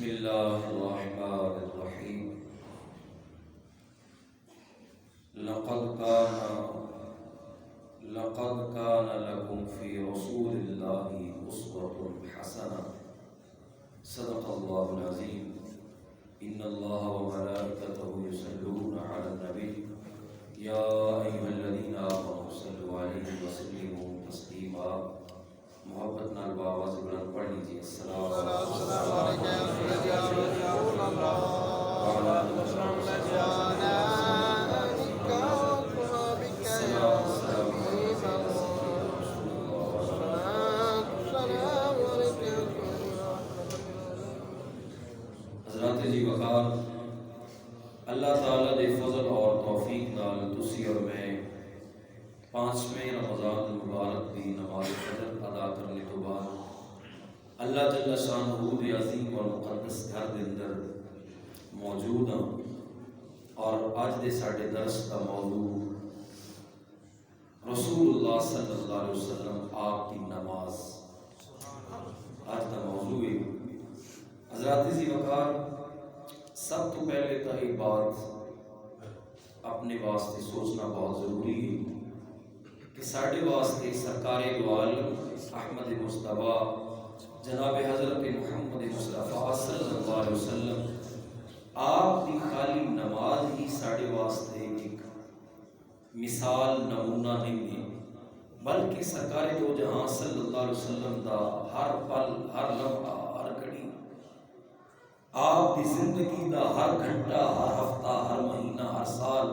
بسم اللہ الرحمن الرحیم لقد كان لكم في رسول الله أسوة حسنة صدق الله العظيم إن الله وملائكته يصلون على النبي يا أيها الذين آمنوا صلوا عليه وسلموا تسليما محبت نال باواز بلند پڑھ لیجیے السلام علیکم یا رسول اللہ وعلی السلام حضرات جی وقار اللہ تعالیٰ دے فضل اور توفیق نال تسی اور میں 5ویں رمضان المبارک دی نماز فجر ادا کرنے تو بعد اللہ جل شانہ دے عظیم اور مقدس گھر دے اندر موجود ہوں اور آج دے ساڑھے درس کا موضوع رسول اللہ صلی اللہ علیہ وسلم آپ کی نماز آج کا موضوع ہے۔ حضرات جی وقار سب تو پہلے تو ایک بات اپنے واسطے سوچنا بہت ضروری ہے کہ ساڑھے واسطے سرکار دو عالم احمد مصطفیٰ جناب حضرت محمد مصطفیٰ صلی اللہ علیہ وسلم آپ کی خالی نماز ہی ساڑھے واسطے ایک مثال نمونہ نہیں ہے، بلکہ سرکار دو جہاں صلی اللہ علیہ وسلم دا ہر پل ہر لمحہ ہر گھڑی آپ کی زندگی دا ہر گھنٹہ ہر ہفتہ ہر مہینہ ہر سال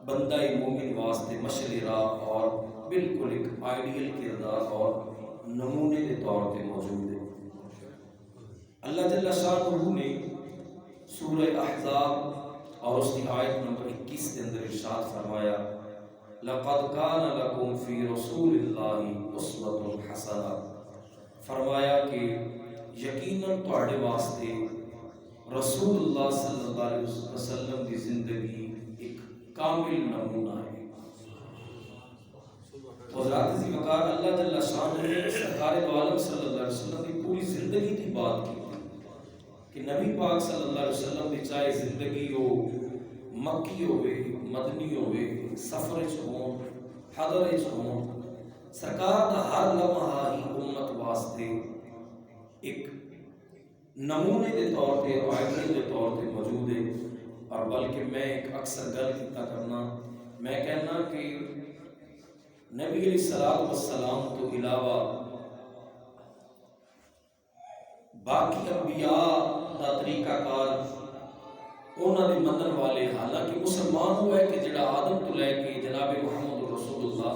بندہ مومن واسطے مشعل راہ اور بالکل ایک آئیڈیل کردار اور نمونے کے طور پہ موجود ہے۔ اللہ جل شانہ نے سورہ احزاب اور اس کی آیت نمبر 21 کے اندر ارشاد فرمایا لقد كان لكم في رسول الله اسوة حسنہ، فرمایا کہ یقیناً تواڈے واسطے رسول اللہ صلی اللہ علیہ وسلم کی زندگی ایک کامل نمونہ ہے۔ حضرات جی وقار اللہ جل شانہ نے سرکار دو عالم صلی اللہ علیہ وسلم کی پوری زندگی کی بات کی کہ نبی پاک صلی اللہ علیہ وسلم کی چاہے زندگی ہو مکی ہوئے مدنی ہوئے سفر ہوں حضر ہوں سرکار دا ہر لمحہ ہی امت واسطے ایک نمونے کے طور پہ آئیڈیل کے طور پہ موجود ہے۔ اور بلکہ میں ایک اکثر گل کیتا کرنا میں کہنا کہ نبی علیہ السلام تو علاوہ باقی انبیاء دا طریقہ کار انہاں دے منن والے، حالانکہ مسلمان ہوا ہے کہ جڑا آدم تو لے کے جناب محمد رسول اللہ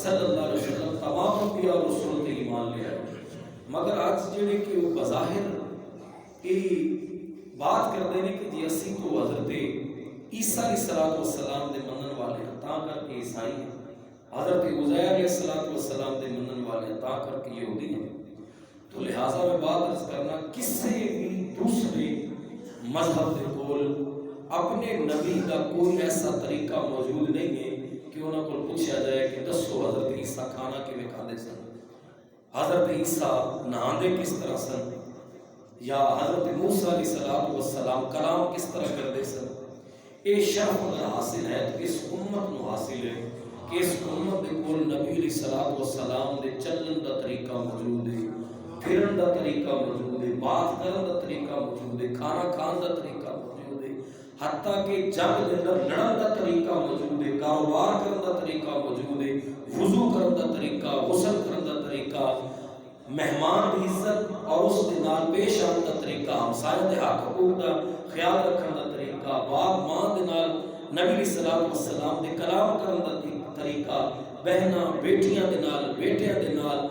صلی اللہ علیہ وسلم تمام انبیاء اور رسول تے ایمان لے آئے، مگر آج جڑے کہ وہ بظاہر یہ بات کرتے ہیں کہ جی اسی تو حضرت عیسیٰ علیہ السلام دے منن والے تاں کر کے عیسائی ہیں، حضرت عزیر علیہ السلام دے منن والے تاں کر کے یہودی ہیں۔ تو لہٰذا میں بات عرض کرنا کسی بھی دوسرے مذہب دے کول اپنے نبی کا کوئی ایسا طریقہ موجود نہیں ہے کہ انہوں کو پوچھا جائے کہ دسو حضرت عیسیٰ کھانا کیویں کھاندے سن، حضرت عیسیٰ نہاندے کس طرح سن، یا حضرت موسیٰ علیہ السلام کلام کس طرح کرتے سن۔ یہ شرف اگر حاصل ہے تو اس امت نو حاصل ہے کہ اس امت دے کول نبی علیہ السلام دے چلن دا طریقہ موجود ہے، پھرن دا طریقہ موجود ہے، بات کرن دا طریقہ موجود ہے، کھانا کھان دا طریقہ موجود ہے، حتیٰ کہ جنگ دے اندر لڑن دا طریقہ موجود ہے، کاروبار کرن دا طریقہ موجود ہے، وضو کرن دا طریقہ، غسل کرن دا طریقہ، مہمان کی عزت اور اس کے نال پیش آن دا طریقہ، ہمسایہ دے حق حقوق دا خیال رکھن دا طریقہ، باپ ماں دے نال نبی علیہ السلام دے کلام کرن دا طریقہ، بہناں بیٹیاں دے نال بیٹیاں دے نال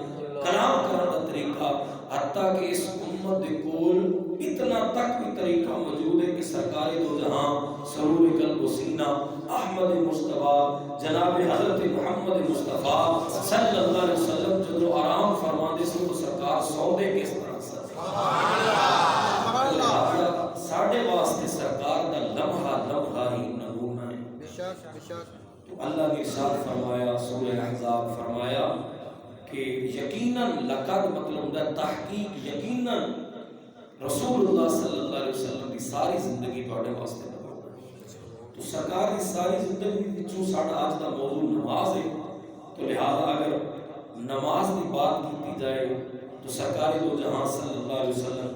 کلام کرن دا طریقہ، حتیٰ کہ اس امت دے کول اتنا تک بھی طریقہ موجود ہے کہ سرکار دو جہاں سرور قلب و سینہ احمد مصطفیٰ جناب حضرت محمد مصطفیٰ صلی اللہ علیہ وسلم جو آرام فرماندے سے تو سرکار سودے کس طرح سے ساڑھے واسطے سرکار دا لمحہ لمحہ ہی نمونہ ہے۔ تو اللہ نے ارشاد فرمایا سورہ احزاب فرمایا کہ یقیناً لقد مطلب دا تحقیق یقیناً رسول اللہ صلی اللہ علیہ وسلم کی ساری زندگی تواڈے واسطے تو سرکار کی ساری زندگی وچوں ساڈا اج دا موضوع نماز ہے، تو لہذا اگر نماز کی بات کی جائے تو سرکار دو جہاں صلی اللہ علیہ وسلم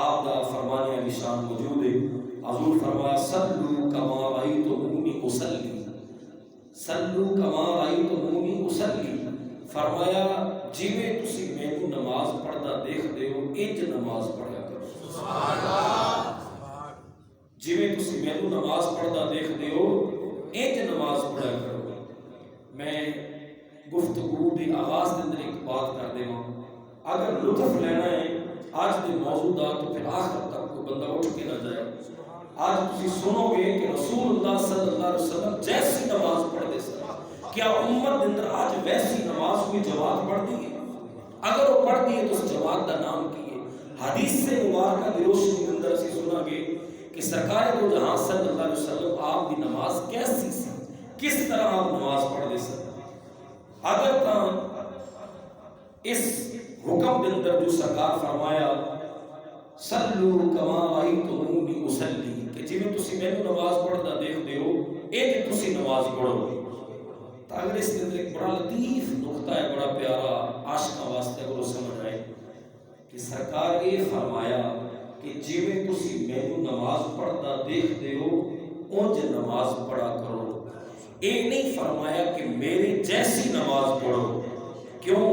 آپ دا فرمانے علی شان موجود ہے۔ حضور فرمایا صلو کما رأیتمونی اصلی، صلو کما رأیتمونی اصلی، فرمایا جویں تسی مینوں نماز پڑھدا دیکھدے ہو انج نماز پڑھیا کرو۔ سبحان اللہ، جویں تسی مینوں نماز پڑھدا دیکھدے ہو انج نماز پڑھیا کرو۔ میں گفتگو دی آغاز کے اندر ایک بات کر دیواں، اگر لطف لینا ہے آج کے موضوع دا تو پھر آخر تک کوئی بندہ اٹھ کے نہ جائے۔ آج تسی سنو گے کہ رسول اللہ صلی اللہ علیہ وسلم جیسی نماز پڑھتے سن، کیا امت اندر آج ویسی نماز کوئی جماعت پڑھتی ہے؟ اگر وہ پڑھتی ہے تو اس جماعت کا نام کی ہے؟ حدیث سے مبارکہ کی روشنی کے اندر اسی سنا گے کہ سرکار دو جہاں صلی اللہ علیہ وسلم آپ کی نماز کیسی سی، کس طرح آپ نماز پڑھتے سن۔ اگر تاں اس حکم کے اندر جو سرکار فرمایا صلو کما رأیتمونی اصلی، کہ جویں تسی مینوں نماز پڑھدا دیکھدے ہو انج تسی نماز پڑھو، تو اگر اس کے اندر ایک بڑا لطیف نقطہ ہے، بڑا پیارا عاشقاں واسطے اگر وہ سمجھ آئے کہ سرکار یہ فرمایا کہ جویں تسی مینوں نماز پڑھدا دیکھدے ہو انج نماز پڑھا کرو۔ یہ نہیں فرمایا کہ میرے جیسی نماز پڑھو، کیوں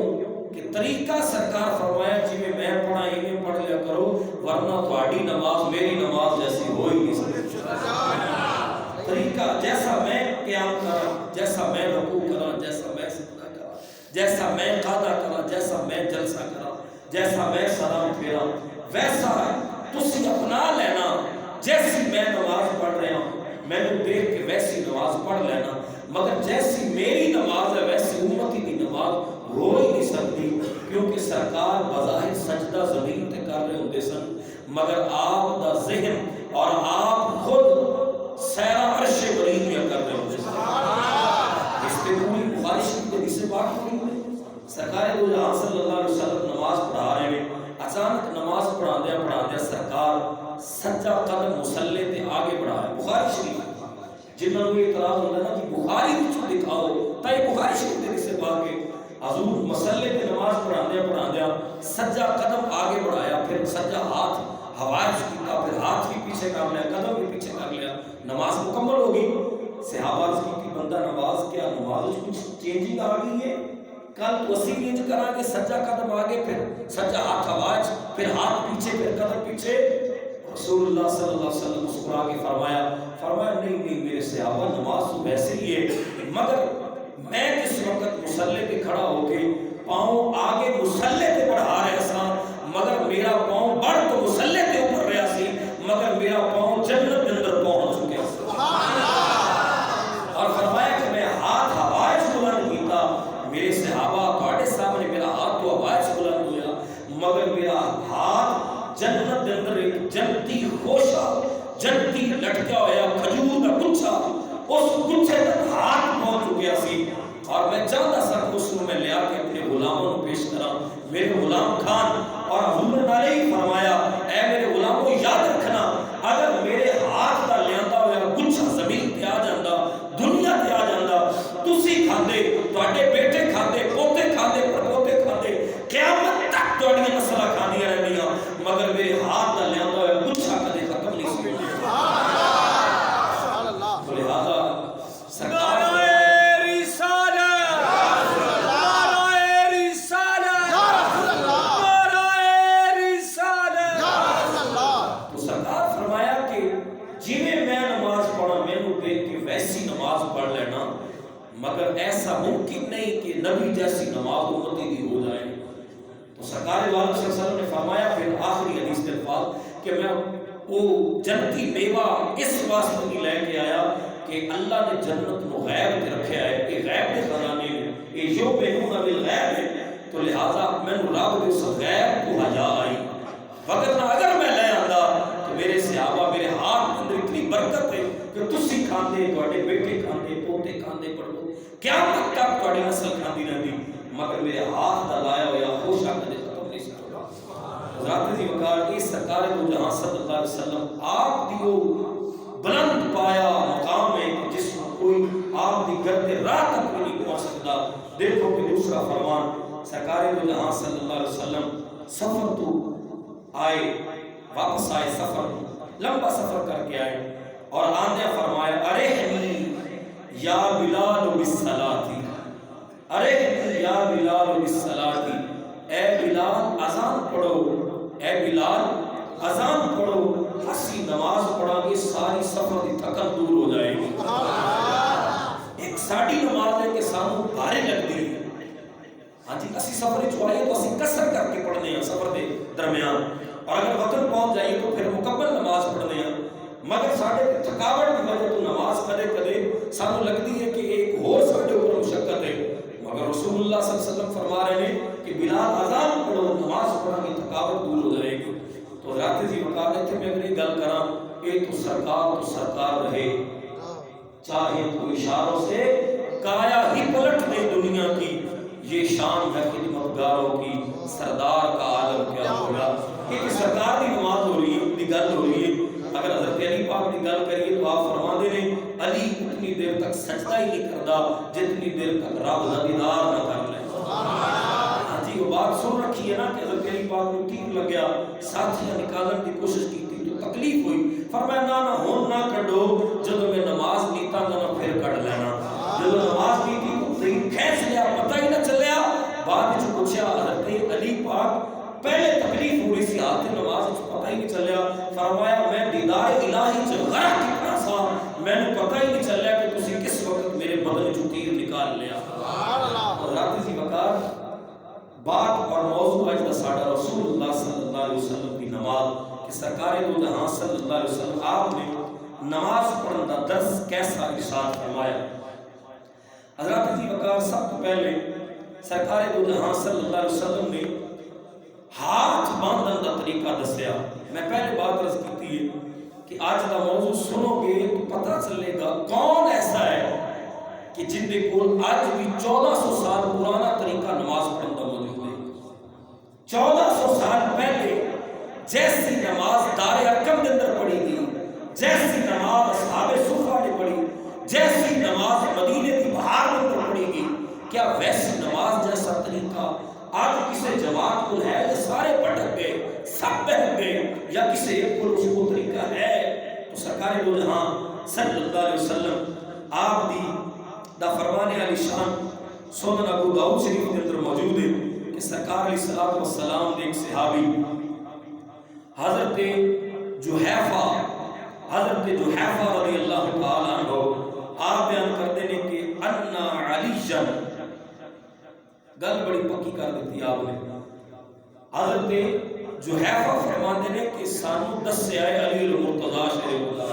کہ طریقہ سرکار فرمایا جویں میں پڑھا ایویں پڑھ لیا کرو، ورنہ تہاڈی نماز میری نماز جیسی ہو ہی نہیں سکتی۔ طریقہ جیسا میں قیام کراں، جیسا میں رکوع کراں، جیسا میں سجدہ کراں، جیسا میں قعدہ کراں، جیسا میں جلسہ کراں، جیسا میں سلام پھیراں، ویسا تسی اپنا لینا۔ جیسی میں نماز پڑھ رہا ہوں میں نے دیکھ کے ویسی نماز پڑھ لینا، مگر جیسی میری نماز ہے ویسی امتی کی نماز ہو ہی نہیں سکتی، کیونکہ سرکار بظاہر سجدہ زمین تے کر رہے ہوندے سن، مگر آپ دا ذہن اور آپ خود سیرہ عرش برین میں کر رہے ہوندے سن۔ اس پہ پوری بخاری شریف کے حدیث پاک پڑھی ہوئی ہے۔ سرکار دو جہاں صلی اللہ علیہ وسلم نماز پڑھا رہے ہیں، اچانک نماز پڑھاندیا پڑھاندیا سرکار سجا قدم مصلی تے آگے بڑھایا۔ بخاری شریف جنہوں نے اعتراض ہوتا ہے نا کہ بخاری وچ دکھاؤ، تائی بخاری شریف کے حدیث پاک ہے حضور مصلی تے نماز پڑھاندیا سجا قدم آگے بڑھایا، پھر سجا ہاتھ ہوائش کیتا، پھر ہاتھ بھی پیچھے کر لیا، قدم بھی پیچھے کر لیا، نماز مکمل ہو گئی۔ صحابہ عرض کی بندہ نماز کیا نماز کچھ چینجنگ آ گئی ہے؟ کل تو اسی بھی انج کرا کہ سجا قدم آگے، پھر سجا ہاتھ ہوائش، پھر ہاتھ پیچھے، پھر قدم پیچھے۔ رسول اللہ صلی اللہ علیہ وسلم مسکرا کے فرمایا نہیں میرے صحابہ نماز تو ویسے ہی ہے، مگر میں جس وقت مصلی پہ کھڑا ہو کے پاؤں آگے مصلی پہ بڑھا رہا سا، مگر میرا پاؤں بڑھ تو مصلی پہ اوپر رہا سی، مگر میرا پاؤں جنت کے اندر پہنچ چکے اور فرمایا کہ میں ہاتھ ہوائش بلند کیتا، میرے صحابہ تواڈے سامنے میرا ہاتھ تو ہوائش بلند ہویا، مگر میرا ہاتھ جنت کے اندر ایک جنتی خوشہ، جنتی لٹکا ہویا کھجور کا گچھا، اس گچھے تک ہاتھ پہنچ چکیا سی، اور میں چاہتا سا کہ اس کو میں لیا کے اپنے غلاموں کو پیش کرا، میرے غلام خان، اور حضور نے ہی فرمایا اے میرے غلاموں یاد رکھنا اگر میرے ہاتھ کا لیاندا ہوا گچھا زمین تے آ جاندا، دنیا تے آ جاندا، تسی کھاندے، تواڈے بیٹے کھاندے، پوتے کھاندے، پڑپوتے کھاندے، قیامت تک تواڈیاں نسلاں کھاندیاں رہندیاں، مگر میرے ہاتھ کا لیاندا ہوا گچھا کدے ختم نہیں سی ہونا۔ لہذا سرکار مگر ایسا ممکن نہیں کہ نبی جیسی نماز امتی دی ہو جائے۔ تو سرکار والد صلی اللہ علیہ وسلم نے فرمایا پھر آخری حدیث کے الفاظ کہ میں وہ جنتی میوہ اس واسطے نہیں لے کے آیا کہ اللہ نے جنت کو غیب تے رکھیا ہے، یہ غیب کے خزانے میں یہ جو بہون بالغیب ہے، تو لہذا میں رب دے اس غیب کو حیا آئی، وگرنہ اگر میں لے آندا تو میرے صحابہ میرے ہاتھ اندر اتنی برکت ہے کہ تسی کھاندے، تواڈے بیٹے کھاندے، پوتے کھاندے، پڑھو قیامت تک تواڈی نسل کھاندی رہندی، مگر میرے ہاتھ دا لایا ہویا خوشا کدے ختم نہیں سکتا۔ حضرات عزیز وقار اس سرکار دو جہاں صلی اللہ علیہ وسلم آپ دیو بلند پایا مقام ہے کہ جس میں کوئی آپ دی گرد راہ تک نہیں پہنچ سکتا. دیکھو کہ دوسرا فرمان سرکار دو جہاں صلی اللہ علیہ وسلم سفر تو آئے واپس آئے سفر لمبا سفر کر کے آئے اور آندے فرمایا ارحنی یا بلال بالصلاۃ ارحنی یا بلال بالصلاۃ اے بلال اذان پڑھو اے بلال اذان پڑھو ہنسی نماز پڑھا گے ساری سفر کی تھکن دور ہو جائے گی. ایک ساڑی نماز ہے کہ سانو بھاری لگتی ہے. ہاں جی اسی سفر چوائیے تو اسی کسر کر کے پڑھنے ہیں سفر دے درمیان اور اگر وطن پہنچ جائیے تو پھر مکمل نماز پڑھنے ہیں. مگر ساڑھے تھکاوٹ کی وجہ تو نماز کدے کدے سانو لگتی ہے کہ ایک اور ساڑھے اوپر مشقت ہے. مگر رسول اللہ صلی اللہ علیہ وسلم فرما رہے ہیں کہ بلال اذان پڑھو نماز پڑھا کی تھکاوٹ دور ہو جائے گی. تو رات جی وقار ہے کہ میں اگر گل کراں اے تو سرکار رہے چاہے تو اشاروں سے کایا ہی پلٹ دے دنیا کی. یہ شان ہے خدمتگاروں کی سردار کا عالم کیا ہوگا. کہ سرکار کی نماز ہو رہی ہے دی گل ہو رہی ہے. اگر حضرت علی پاک کی گل کریے تو آپ فرما دے رہے علی اتنی دیر تک سجدہ ہی نہیں کرتا جتنی دیر تک رب کا دیدار نہ کر لے. ہاں جی وہ بات سن رکھی ہے نا کہ حضرت علی پاک کو تیر لگ گیا ساتھیاں نکالنے کی کوشش کی تھی تو تکلیف ہوئی. فرمایا نہ ہون نہ کڈو جب میں نماز نیتا نہ پھر کڈ لینا. جب نماز نیتی تو تیر کھینچ لیا پتہ ہی نہ چلیا. بعد وچ پوچھا حضرت علی پاک پہلے تکلیف ہو رہی سی ہاتھ نماز پتہ ہی نہیں چلیا. فرمایا میں دیدار الہی چ غرق کتنا سا میں نے پتہ ہی نہیں چلیا کہ تسی کس وقت میرے بدن چ تیر نکال لیا. حضرات جی وقار بات اور موضوع اج دا ساڈا رسول اللہ صلی اللہ علیہ وسلم کی نماز کہ سرکار دو جہاں صلی اللہ علیہ وسلم آپ نے نماز پڑھنے کا درس کیسا ارشاد فرمایا. حضرات جی وقار سب تو پہلے سرکار دو جہاں صلی اللہ علیہ وسلم نے ہاتھ باندھنے کا طریقہ دسیا. میں پہلے بات عرض کی ہے کہ آج کا موضوع سنو گے تو پتہ چلے گا کون ایسا ہے کہ جن کے کول آج بھی 1400 سال پرانا طریقہ نماز پڑھنے کا موجود ہے. 1400 سال پہلے جیسی نماز دار ارقم کے اندر پڑھی گئی جیسی نماز اصحاب صفہ نے پڑھی جیسی نماز مدینے کی بہار کے اندر پڑھی گئی کیا ویسی نماز جیسا طریقہ آج کسی جماعت کو ہے یا سارے بھٹک گئے سب بہک گئے یا کسی ایک کو اس کو طریقہ ہے. تو سرکار دو جہاں صلی اللہ علیہ وسلم آپ دی دا فرمان علی شان سنن ابو داؤد شریف کے اندر موجود ہے کہ سرکار علیہ الصلوۃ والسلام دے ایک صحابی حضرت جحیفہ رضی اللہ تعالی عنہ آپ بیان کرتے ہیں کہ انا علی گل بڑی پکی کر دیتی آپ نے. حضرت جحیفہ فرماتے ہیں کہ سانو دسیا ہے علی المرتضی شریف اللہ.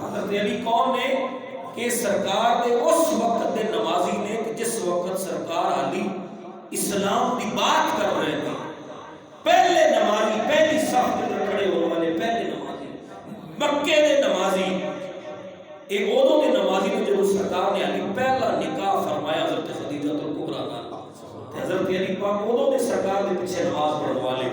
حضرت علی کون نے کہ سرکار دے اس وقت دے نمازی نے کہ جس وقت سرکار علی اسلام کی بات کر رہے تھے. پہلے نمازی پہلی صف کے اندر کھڑے ہونے والے پہلے نمازی مکے دے نمازی ایک اودوں کے نمازی نے جب سرکار نے علی پہلا نکاح فرمایا حضرت خدیجہ الکبریٰ نال حضرت علی پاک اودوں نے سرکار کے پیچھے نماز پڑھنے والے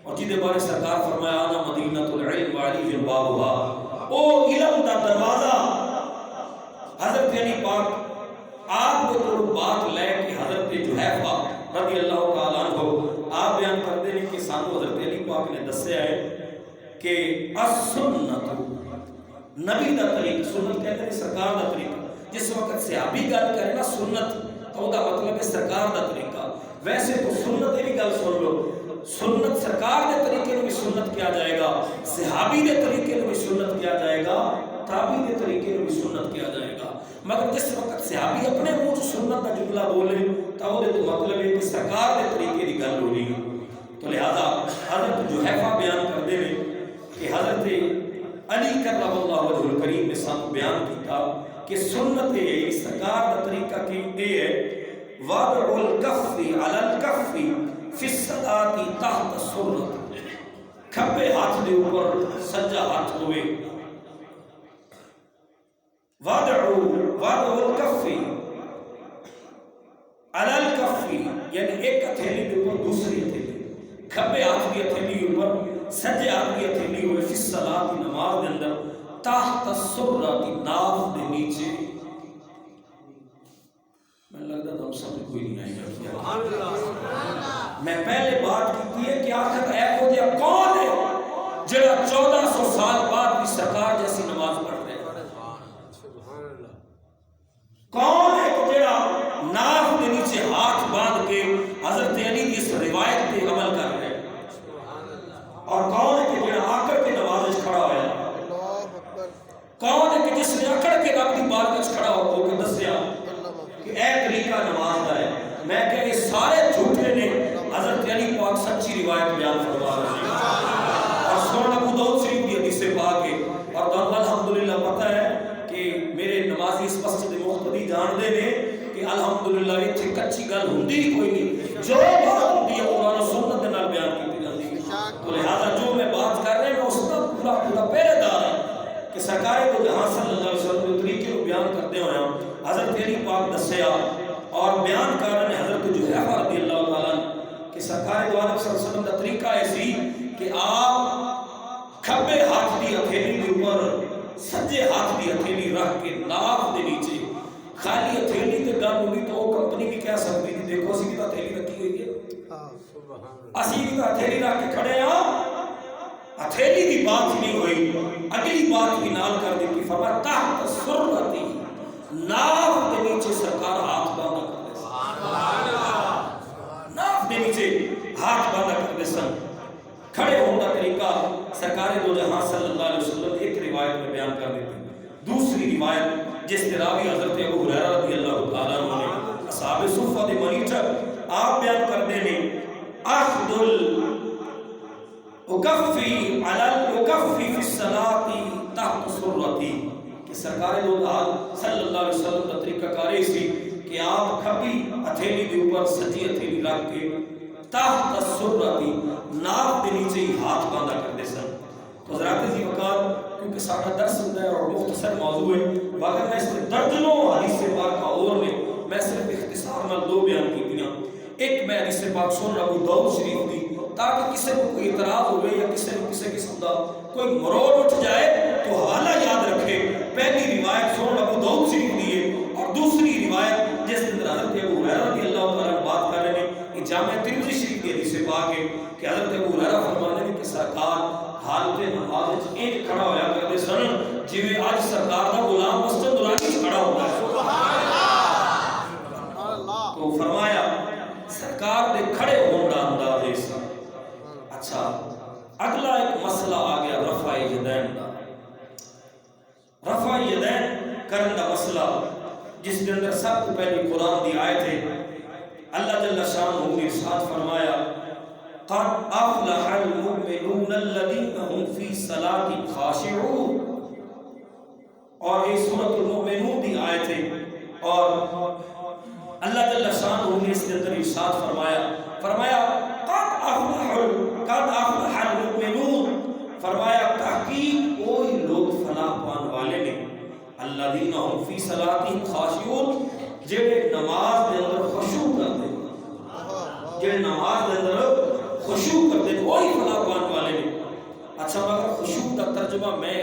اور جی دے بارے سرکار فرمایا انا مدینہ العلم وعلی بابها او علم دا دروازہ. حضرت علی پاک آپ کو بات لے کہ حضرت جحیفہ رضی اللہ تعالیٰ عنہ آپ بیان کرتے ہیں کہ سانو حضرت علی پاک نے دسیا ہے کہ السنت نبی دا طریق سنت کہتے ہیں سرکار دا طریقہ. جس وقت صحابی گل کرے نا سنت تو دا مطلب ہے سرکار دا طریقہ. ویسے تو سنت یہ بھی گل سن لو سنت سرکار دے طریقے میں بھی سنت کیا جائے گا صحابی دے طریقے میں بھی سنت کیا جائے گا تابعی دے طریقے میں بھی سنت کیا جائے گا. مگر جس وقت صحابی اپنے منہ سے سنت کا جملہ بولے تو وہ تو مطلب ہے کہ سرکار دے طریقے کی گل ہو رہی ہے. تو لہذا حضرت جحیفہ بیان کرتے ہیں کہ حضرت علی کرم اللہ وجہ الکریم نے ساتھ بیان کیا کہ سنت ہے سرکار کا طریقہ کی یہ ہے وضع الکف علی الکف فی الصلاۃ تحت السرۃ. کھبے ہاتھ دے اوپر سجا ہاتھ ہوئے وضع الکف علی الکف یعنی ایک ہتھیلی کے اوپر دوسری ہتھیلی کھبے ہاتھ کی ہتھیلی اوپر سجے ہاتھ کی ہتھیلی ہوئے فی الصلاۃ نماز دے اندر تحت السرہ کی ناف دے نیچے. میں لگتا تھا سمجھ کوئی نہیں آئی ہے. میں پہلے بات کی ہے کہ آخر اے خدا کون ہے جڑا 1400 سال بعد بھی سرکار جیسی نماز پڑھ رہے ہیں؟ کون ہے کہ جڑا ناف کے نیچے ہاتھ باندھ کے حضرت علی کی اس روایت پہ عمل کر رہے ہیں؟ اور کون ہے کہ جڑا آکر کے نماز کھڑا ہوا ہے؟ کون ہے کہ جس نے اکڑ کے رب کی بارگاہ کھڑا ہو کے دسیا کہ اے طریقہ نماز دا ہے؟ میں کہ یہ سارے جھوٹے نے حضرت علی پاک سچی روایت بیان فرما رہے ہیں. اور سنن ابو داؤد شریف کی حدیث پاک ہے. اور تو الحمدللہ پتہ ہے کہ میرے نمازی اس مسجد مقتدی جان دے نے کہ الحمدللہ اتنے کچی گل ہوندی کوئی نہیں. جو بات ہوندی ہے قرآن و سنت کے نال بیان کی جاتی ہے. تو لہذا جو میں بات کر رہے ہیں میں اس کا پورا پہرے دار ہوں کہ سرکار کو جہاں صلی اللہ علیہ وسلم کے طریقے کو بیان کرتے ہوئے حضرت علی پاک دسیا اور بیان کر رہے ہیں حضرت جحیفہ رضی اللہ تعالیٰ کہ سرکار دو عالم صلی اللہ علیہ وسلم کا طریقہ ایسی کہ آپ کھبے ہاتھ دی ہتھیلی کے اوپر سجے ہاتھ دی ہتھیلی رکھ کے ناف دے نیچے خالی ہتھیلی تے گل ہوئی تو وہ کمپنی بھی کہہ سکتی تھی دیکھو اسی کی تو ہتھیلی رکھی ہوئی ہے, اسی کی تو ہتھیلی رکھ کے کھڑے ہاں. ہتھیلی کی بات نہیں ہوئی, اگلی بات بھی نال کر دی کہ فرمایا تحت سرتی ناف کے نیچے سرکار ہاتھ باندھا کرتے سن. ناف کے نیچے ہاتھ باندھا کرتے سن. کھڑے ہونے کا طریقہ سرکار دو جہاں صلی اللہ علیہ وسلم ایک روایت میں بیان کر دیتے. دوسری روایت جس کے راوی حضرت ابو ہریرہ رضی اللہ تعالیٰ عنہ نے اصحاب صفہ دے منیٹر آپ بیان کرتے ہیں اخذ اکفی فی الصلاۃ تحت سرتی کہ سرکار دو جہاں صلی اللہ علیہ وسلم کا طریقہ کاری سی کہ آپ کھبی ہتھیلی کے اوپر سجی ہتھیلی رکھ کے تحت السرتی ناف کے نیچے ہی ہاتھ باندھا کرتے سن. تو حضرات عزیز وقار کیونکہ سارا درس ہوتا ہے اور مختصر موضوع ہے مگر میں اس میں درجنوں حدیث پاک کا اور نے میں صرف اختصار میں دو بیان کی دیا. ایک میں حدیث پاک سن ابو داؤد شریف دی تاکہ کسی کو کوئی اعتراض ہوئے یا کسی قسم کا کوئی مروڑ اٹھ جائے تو حالہ یاد رکھے. پہلی روایت سن ابو داؤد شریف دی ہے اور دوسری روایت جس کے اندر حضرت ابو ہریرہ رضی اللہ تعالیٰ عنہ بات کر رہے ہیں یہ جامع ترمذی شریف کی حدیث پاک ہے کہ حضرت ابو ہریرہ فرماتے ہیں کہ سرکار حالت نماز وچ ایک کھڑا ہویا کرتے سن جویں اج سرکار دا غلام مسجد نورانی کھڑا ہوتا ہے. سبحان اللہ. تو فرمایا سرکار دے کھڑے ہون دا انداز ایسا. اچھا اگلا ایک مسئلہ آ گیا رفع یدین دا. رفع یدین کرن دا مسئلہ جس کے اندر سب کو پہلی قرآن دی آیت ہے. اللہ جل شانہ نے ارشاد فرمایا قد افلح المؤمنون الذين هم في صلاتهم خاشعون اور یہ سورۃ المؤمنون دی آیت ہے اور اللہ جل شانہ نے اس کے اندر ارشاد فرمایا قد افلح المؤمنون فرمایا تحقیق کوئی لوگ فلاح پانے والے نے الذين هم في صلاتهم خاشعون جڑے نماز دے اندر خشوع کرتے ہیں, جڑے نماز دے اندر خشوع کرتے ہیں وہی فلاح پانے والے نے. اچھا مگر خشوع کا ترجمہ میں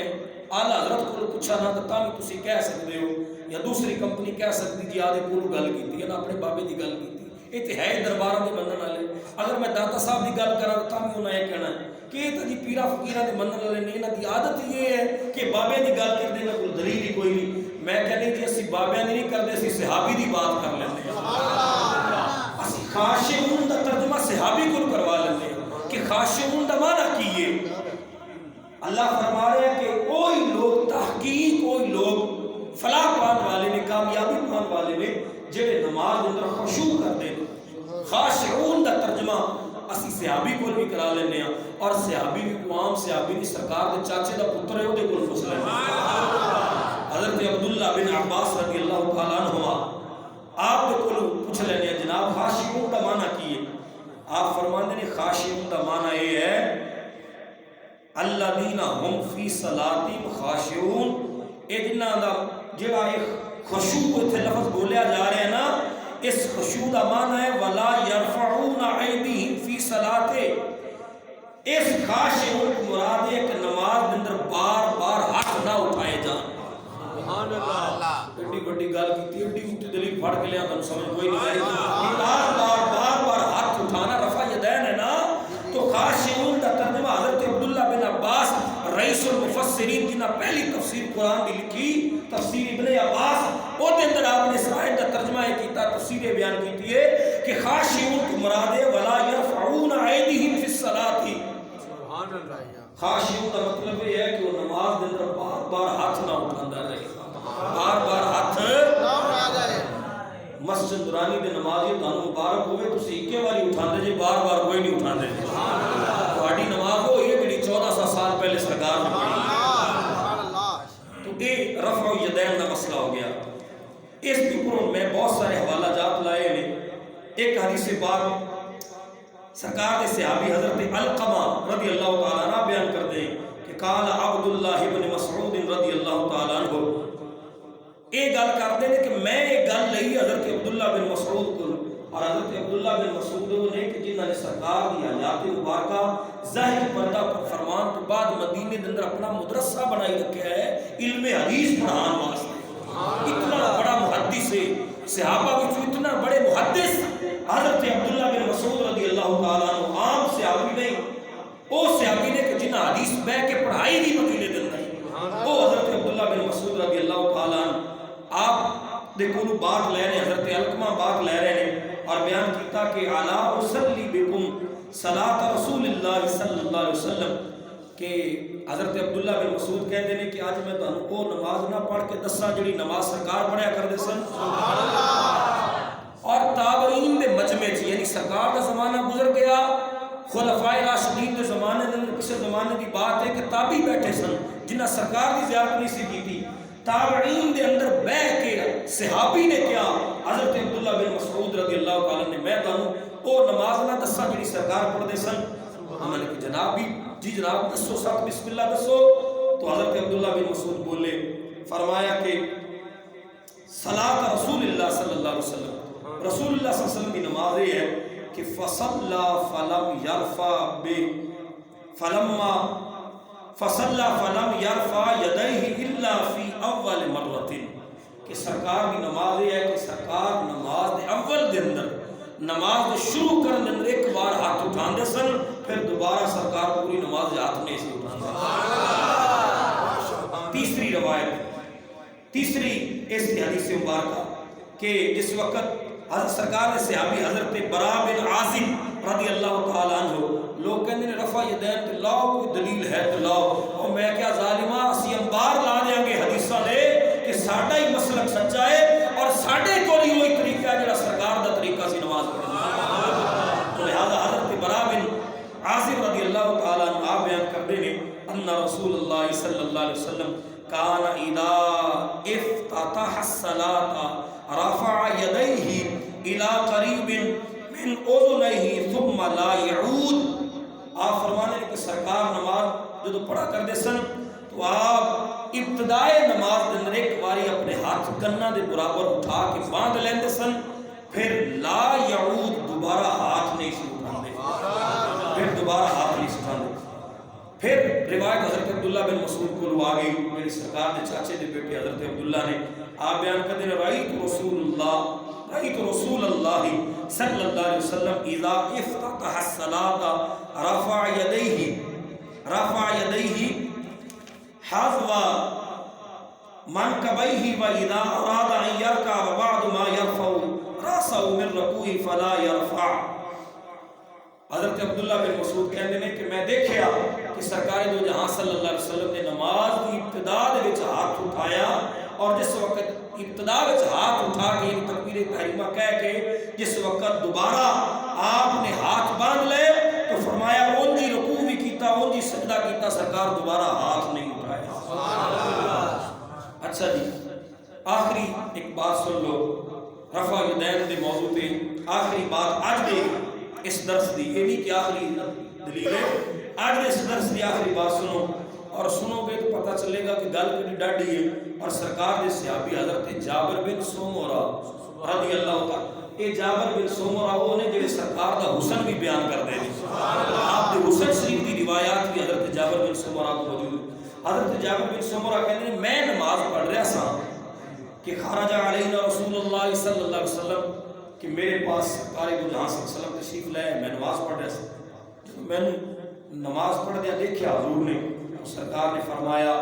اعلیٰ حضرت کو پوچھا نہ تو تاں بھی تسی کہہ سکتے ہو یا دوسری کمپنی کہہ سکتی جی آدھے پور گل کی ہے نا اپنے بابے دی گل کی یہ تو ہے درباراں دے منن والے. اگر میں داتا صاحب دی گل کراں تاں بھی انہاں یہ کہنا ہے کہ یہ تو جی پیرا فقیراں دے منن والے نہیں, انہاں دی عادت یہ ہے کہ بابے دی گل کردے نہ کوئی دلیل ہی کوئی نہیں. میں کہنے کہ اسی بابیاں دی نہیں کردے اسی صحابی دی بات کر لیندے ہیں. اسی خاشعون دا ترجمہ صحابی کو کروا لیندے ہیں کہ خاشعون دا معنی کی ہے. اللہ فرما رہے ہیں کہ کوئی لوگ تحقیق کوئی لوگ فلاح پان والے نے کامیابی پان والے نے جڑے نماز اندر خشوع کرتے ہیں. خاشعون دا ترجمہ اسی صحابی کو بھی کرا لینے ہیں اور صحابی بھی کو عام صحابی نہیں سرکار دے چاچے دا پتر ہے وہ دے کل فصل ہے حضرت عبداللہ بن عباس رضی اللہ تعالیٰ عنہ آپ دے کل پوچھ لینے ہیں جناب خاشعون دا معنی کی ہے. آپ فرماندے نے خاشعون دا معنی یہ ہے الذین هم فی صلاتہم خاشعون. اے جنہ دا جڑا ایک خشوع کو تھے لفظ بولیا جا رہے ہیں نا اس خشوع دا معنی ہے ولا یرفعون ایدیہم فی الصلاۃ اس خاشعون کو مراد ہے کہ نماز کے اندر بار بار ہاتھ نہ اٹھائے جان. سبحان اللہ. ایڈی بڑی گل کی ایڈی اونچی دلیل پڑھ کے لیا تم سمجھ کوئی نہیں. بار بار ہاتھ اٹھانا رفع یدین ہے نا. تو خاشعون کا ترجمہ حضرت عبداللہ بن عباس رئیس المفسرین جنہ پہلی تفسیر قرآن کی لکھی تفسیر ابن عباس وہ دے اندر آپ نے سائن کا ترجمہ کیتا تفسیر بیان کیتی ہے کہ خاشعون کو مراد ہے ولا یرفعون ایدیہم فی الصلاۃ. سبحان اللہ. خاشعون کا مطلب یہ ہے کہ وہ نماز کے اندر بار بار ہاتھ نہ اٹھاتا رہے. بار بار ہاتھ نہ اٹھا جائے. مسجد نورانی دے نمازی تانوں مبارک ہوئے تسی اکے واری اٹھاندے جے بار بار کوئی نہیں اٹھاندے. سبحان اللہ. تہاڈی نماز وہ یہ جڑی 1400 سال پہلے سرکار نے پڑھی. سبحان اللہ. تو یہ رفع یدین کا مسئلہ ہو گیا. اس کے اوپر میں بہت سارے حوالہ جات لائے ہیں. ایک حدیث پاک سرکار کے صحابی حضرت علقمہ رضی اللہ تعالیٰ عنہ بیان کر دیں کہ قال عبداللہ بن مسعود رضی اللہ تعالیٰ عنہ یہ گل کرتے ہیں کہ میں یہ گل لئی حضرت عبداللہ بن مسعود کو اور حضرت عبداللہ بن مسعود نے کہ جنہوں نے سرکار کی حیات مبارکہ ظاہر پردہ فرمان تو بعد مدینے کے اندر اپنا مدرسہ بنائی رکھا ہے علم حدیث پڑھان واسطے. اتنا بڑا محدث ہے صحابہ وچوں اتنا بڑے محدث حضرت عبداللہ بن مسعود رضی اللہ تعالیٰ عنہ عام صحابی نہیں وہ صحابی نے کہ جنہاں حدیث بہ کے پڑھائی دی مدینے کے اندر وہ حضرت عبداللہ بن مسعود رضی اللہ تعالیٰ عنہ آپ دیکھو بات لے رہے حضرت علقمہ بات لے رہے ہیں اور بیان کیتا کہ الا اصلی بکم صلاۃ رسول اللہ صلی اللہ علیہ وسلم کہ حضرت عبداللہ بن مسعود کہتے ہیں کہ آج میں تانوں وہ نماز نہ پڑھ کے دساں جڑی نماز سرکار پڑھیا کردے سن. سبحان اللہ. اور تابعین دے مجمع چ یعنی سرکار کا زمانہ گزر گیا خلفائے راشدین کے زمانے دے اندر کسی زمانے کی بات ہے کہ تابعی بیٹھے سن جنہ سرکار کی زیارت نہیں سی کیتی. تابعین دے اندر بیٹھ کے صحابی نے کیا حضرت عبداللہ بن مسعود رضی اللہ تعالیٰ نے میں تانوں او نماز نہ دساں جڑی سرکار پڑھ دے سن. انہوں نے کہ جناب بھی جی جناب دسو ساتھ بسم اللہ دسو. تو حضرت عبداللہ بن مسعود بولے فرمایا کہ صلاۃ رسول اللہ صلی اللہ علیہ وسلم رسول اللہ صلی اللہ علیہ وسلم کی نماز یہ ہے کہ فصلى فلم يرفع فلما فصلى فلم يرفع يديه الا في اول مرة کہ سرکار کی نماز یہ ہے کہ سرکار نماز دے اول دے اندر نماز شروع کرنے دے اندر ایک بار ہاتھ اٹھاندے سن پھر دوبارہ سرکار پوری نماز ہاتھ نہیں سے اٹھاندے. تیسری روایت تیسری اس حدیث مبارکہ کہ جس وقت حضرت سرکار نے صحابی حضرت برا بن عازب رضی اللہ تعالیٰ عنہ لوگ کہتے ہیں رفع یدین تو لاؤ کوئی دلیل ہے تو لاؤ اور میں کیا ظالمہ اسی انبار لا دیں گے حدیثہ دے کہ ساڑھا ہی مسلک سچا ہے اور ساڑھے کو نہیں وہی طریقہ ہے جڑا سرکار دا طریقہ سی نماز پڑھنا. تو لہذا حضرت برا بن عازب رضی اللہ تعالیٰ عنہ آپ بیان کر دیں ان رسول اللہ صلی اللہ علیہ وسلم کان اذا افتتح الصلاة رفع يديه الى قریب من اذنیہ ثم لا يعود. آپ فرمانے کہ سرکار نماز جو پڑھا کرتے سن تو آپ ابتدائے نماز کے اندر ایک باری اپنے ہاتھ کنہ دے برابر اٹھا کے باندھ لیندے سن پھر لا يعود دوبارہ ہاتھ نہیں سی اٹھاندے پھر دوبارہ ہاتھ نہیں سی اٹھاندے. پھر روایت حضرت عبداللہ بن مسعود کو آ گئی میری سرکار نے چاچے دے بیٹے حضرت عبداللہ نے آپ بیان کرتے ہیں رأیت رسول اللہ صلی اللہ علیہ وسلم اذا افتتح الصلاة رفع يديه حذو منكبيه واذا اراد ان يركع وبعد ما يرفع راسه من ركوعه فلا يرفع. حضرت عبداللہ بن مسعود کہتے ہیں کہ میں دیکھیا کہ سرکار دو جہاں صلی اللہ علیہ وسلم نے نماز کی ابتدا دے وچ ہاتھ اٹھایا اور جس وقت ابتدا وچ ہاتھ اٹھا کے تکبیر تحریمہ کہہ کے جس وقت دوبارہ آپ نے ہاتھ باندھ لے تو فرمایا اون جی رکوع بھی کیتا اون جی سجدہ کیتا سرکار دوبارہ ہاتھ نہیں اٹھایا. سبحان اللہ. اچھا جی آخری ایک بات سن لو رفع یدین دے موضوع پہ آخری بات آج دے اس درس دی یہ نہیں کہ آخری دلیل ہے آج دے اس درس دی آخری بات سنو اور سنو گے تو پتہ چلے گا کہ گل کتنی ڈاڈی ہے. اور سرکار دے صحابی حضرت جابر بن سمرہ رضی اللہ تعالی یہ جابر بن سمرہ وہ نے جڑے سرکار دا حسن بھی بیان کر دے آپ دے حسن شریف کی روایات بھی حضرت جابر بن سمرہ کو موجود. حضرت جابر بن سمرہ کہتے ہیں میں نماز پڑھ رہا سا کہ خرج علینا رسول اللہ صلی اللہ علیہ وسلم کہ میرے پاس سرکار دو جہاں صلی اللہ علیہ وسلم تشریف لائے. میں نماز پڑھ رہا سا. میں نے نماز پڑھ دیا دیکھا حضور نے سرکار نے فرمایا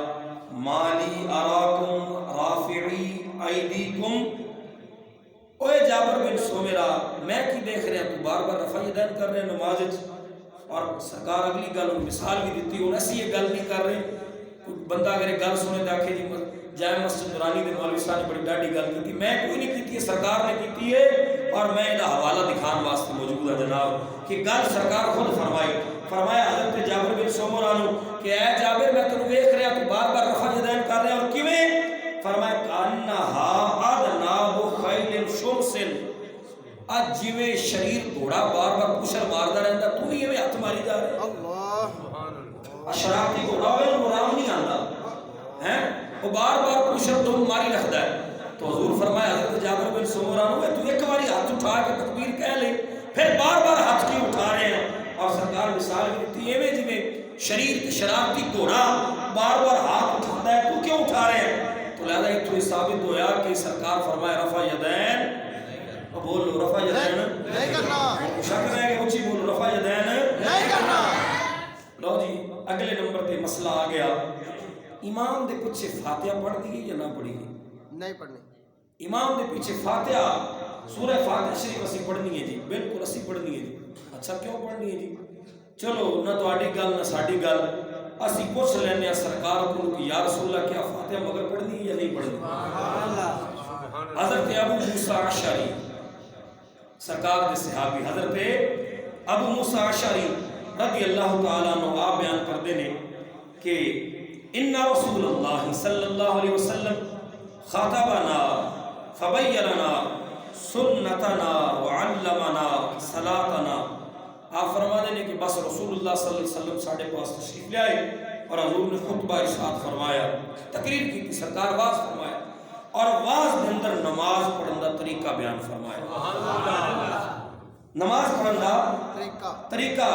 مالی اراکم رافعی ایدیکم. اوے جابر بن سمرہ میں کی دیکھ رہے ہیں تو بار بار رفع یدین کر رہے ہیں نماز وچ. اور سرکار اگلی گل مثال بھی دیتی ہوں ایسی یہ گل نہیں کر رہے. کوئی بندہ اگر گل سنے تو آکھے جی جائے مسجد نورانی دے مولوی صاحب نے بڑی ڈاڈی گل کی. میں کوئی نہیں کی ہے سرکار نے کی ہے اور میں یہ حوالہ دکھان واسطے موجود ہے جناب کہ گل سرکار خود فرمائی. فرمایا حضرت جابر بن سمرہ نو کہ اے جابر میں تینوں دیکھ رہا تو بار بار رفع یدین کر رہے ہیں اور کیویں. فرمایا کانہا ادناب خیل شمس اج جویں شریر گھوڑا بار بار پشر ماردا رہندا تو بھی ایویں ہاتھ ماری جا رہا. اللہ سبحان اللہ. اشرافی گھوڑا ہوئے مرام نہیں آندا ہیں وہ بار بار پشر دم ماری رکھدا ہے. تو حضور فرمایا حضرت جابر بن سمرہ نو تو ایک باری ہاتھ اٹھا کے تکبیر کہہ لے پھر بار بار ہاتھ کیوں اٹھا رہے ہیں. اور سرکار مثال بھی دیتی ایویں جویں شریر تے شرارتی گھوڑا بار بار ہاتھ اٹھاتا ہے تو کیوں اٹھا رہے ہیں. تو لہذا ایک تو ثابت ہویا کہ سرکار فرمایا رفع یدین بولو رفع یدین نہیں کرنا. شک ہے کہ اونچی بولو رفع یدین نہیں کرنا. لو جی اگلے نمبر پہ مسئلہ آ گیا امام دے پیچھے فاتحہ پڑھ دی یا نہ پڑھی؟ نہیں پڑھنی. امام دے پیچھے فاتحہ سورہ فاتحہ شریف اسی پڑھنی ہے جی. بالکل اسی پڑھنی ہے جی. اچھا کیوں پڑھنی ہے جی؟ چلو نہ تہاڈی گل نہ ساڈی گل اسی پوچھ لینے سرکار کو کہ یا رسول اللہ کیا فاتحہ مگر پڑھنی ہے یا نہیں پڑھنی؟ حضرت ابو موسیٰ اشعری سرکار دے صحابی حضرت ابو موسیٰ اشعری رضی اللہ تعالیٰ عنہ آپ بیان کردے نے کہ ان رسول اللہ صلی اللہ علیہ وسلم خاطبنا فبیننا سنتنا وعلمنا صلاتنا. آپ فرما دینے کہ بس رسول اللہ صلی اللہ علیہ وسلم ساڑھے پاس تشریف لے آئے اور حضور نے خطبہ ارشاد فرمایا تقریر کی سرکار واز فرمایا اور واز کے اندر نماز پڑھن دا طریقہ بیان فرمایا. نماز پڑھن دا طریقہ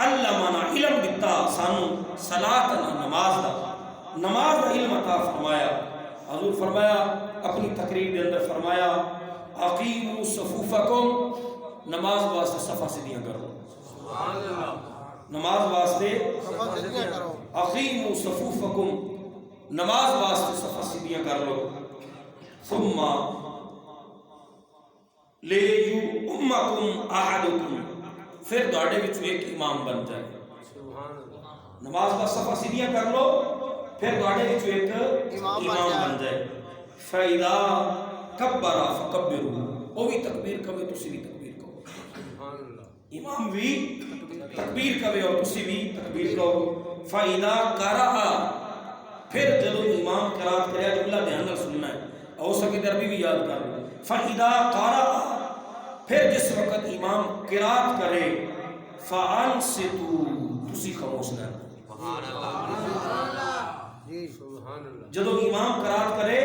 علمنا علم دیتا سانو صلاتنا نماز دا علم عطا فرمایا. حضور فرمایا اپنی تقریر کے اندر فرمایا اقیموا صفوفکم نماز واسطے صفا سیدھیاں کرو. نماز واسطے اقیموا صفوفکم نماز واسطے صفا سیدھیاں کر لو. ثم لیؤمکم احدکم پھر تہاڈے وچوں ایک امام بن جائے. نماز کا صفا سیدھیاں کر لو پھر تہاڈے وچوں ایک امام بن جائے. فَإِذَا کبر فکبروا وہ بھی تکبیر کرے تسی بھی تکبیر کرو. امام بھی تکبیر کرے اور تسی بھی تکبیر کرو. فَإِذَا قَرَأَ پھر جدو امام قرات کرے جملہ دھیان نال سننا ہے ہو سکے عربی بھی یاد کر لو. فَإِذَا قَرَأَ پھر جس وقت امام قرات کرے فَأَنصِتُوا تسی خاموش رہنا. جدو امام قرات کرے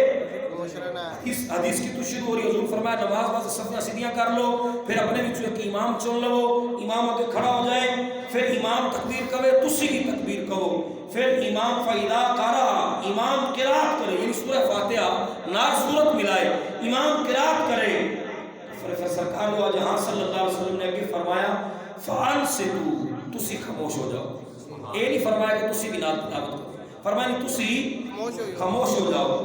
اس حدیث کی تو شروع ہو رہی حضور فرمایا نماز واسطے صفیاں سیدھیاں کر لو پھر اپنے وچوں ایک امام چن لو. امام آگے کھڑا ہو جائے پھر امام تکبیر کرے تسی بھی تکبیر کرو. پھر امام فَإِذَا قَرَأَ امام قرات کرے یعنی سورہ فاتحہ نار سورت ملائے امام قرات کرے. پھر سرکار دو جہاں صلی اللہ علیہ وسلم نے آگے فرمایا فَأَنصِتُوا تسی خاموش ہو جاؤ. یہ نہیں فرمایا کہ تسی بھی نال تلاوت کرو فرمایا نہیں تسی خاموش ہو جاؤ.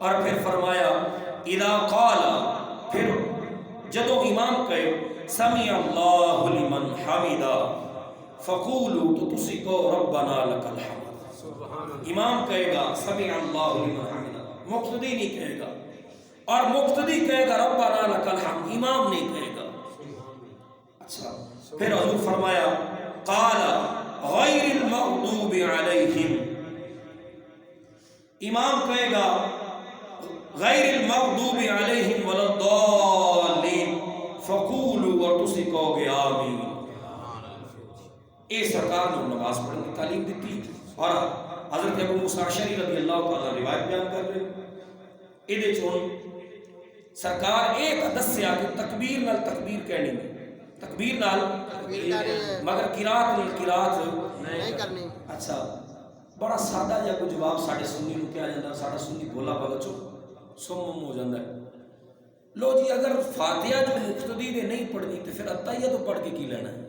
اور پھر فرمایا اذا قال پھر جدو امام کہے سمع اللہ لمن حمدا فقولوا تو تسی کو ربنا لک الحمد. امام کہے گا سمع اللہ لمن حمدا مقتدی نہیں کہے گا اور مقتدی کہے گا ربنا لک الحمد امام نہیں کہے گا. اچھا پھر حضور فرمایا قال غیر المغضوب علیہم امام کہے گا غیر المغضوب علیہم ولا الضالین فقولوا اور تسی کہو گے آمین. اے سرکار نے نماز پڑھنے کی تعلیم دیتی اور حضرت ابو موسیٰ اشعری رضی اللہ تعالیٰ روایت بیان کر رہے. ادھے چون سرکار ایک دسیا کہ تکبیر نال تکبیر کہنی ہے، تکبیر نال مگر قرات نال قرات نہیں کرنی۔ اچھا بڑا سادہ جہا کوئی جواب ساڈے سنی نو کیا جاتا، ساڈا سنی بولا بگا چپ سم ہو جاتا ہے۔ لو جی اگر فاتحہ جو مقتدی نے نہیں پڑھنی تو پھر عطیہ تو پڑھ کے کی لینا ہے،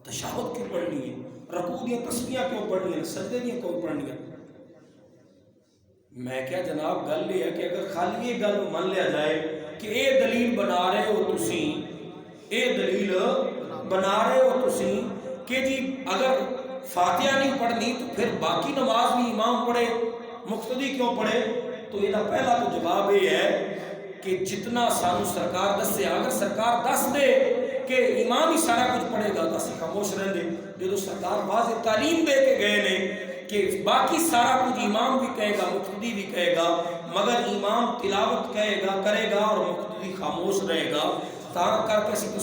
تشہد کیوں پڑھنی ہے، رکوع دیا تسبیحاں کیوں پڑھنی ہے، سجدے دیا کیوں پڑھنی ہے؟ میں کیا جناب گل یہ ہے کہ اگر خالی یہ گل مان لیا جائے کہ اے دلیل بنا رہے ہو تسی، اے دلیل بنا رہے ہو تسی کہ جی اگر فاتحہ نہیں پڑھنی تو پھر باقی نماز بھی امام پڑھے مقتدی کیوں پڑھے، تو یہ پہلا تو جواب یہ ہے کہ جتنا سانو سرکار دسے، اگر سرکار دس دے کہ امام ہی سارا کچھ پڑھے گا تو اسی خاموش رہن دے۔ جو سرکار واضح تعلیم دے کے گئے نے کہ باقی سارا کچھ امام بھی کہے گا مقتدی بھی کہے گا، مگر امام تلاوت کہے گا کرے گا اور مقتدی خاموش رہے گا، تاں کر کے اسی تو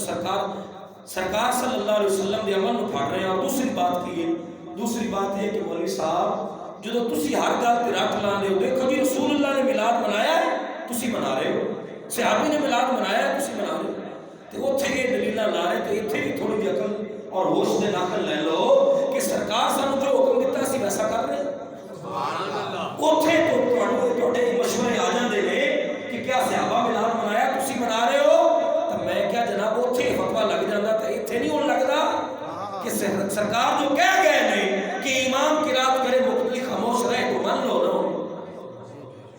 سرکار صلی اللہ علیہ وسلم دے عمل نو پھاڑ رہے ہیں۔ اور دوسری بات یہ کہ مولوی صاحب جدو تسی ہر گل تے رکھ لاندے ہو، دیکھو جی رسول اللہ نے میلاد منایا ہے تسی منا رہے ہو، صحابی نے میلاد منایا ہے تسی منا رہے ہو، تے اوتھے یہ دلیلاں لا رہے تے ایتھے بھی تھوڑی جی عقل اور ہوش دے ناخن لے لو کہ سرکار سانو جو حکم دیتا سی ویسا کر رہے ہیں۔ اوتھے تو تواڈے مشورے آ جاندے نے کہ کیا صحابہ میلاد منایا تسی منا رہے ہو، تو میں کیا جناب اوتھے فتویٰ لگ جاندہ تے ایتھے نہیں ہون لگدا کہ سرکار جو کہہ گئے نہیں کہ امام قرات کرے مقتدی خاموش رہے تو مان لو نا۔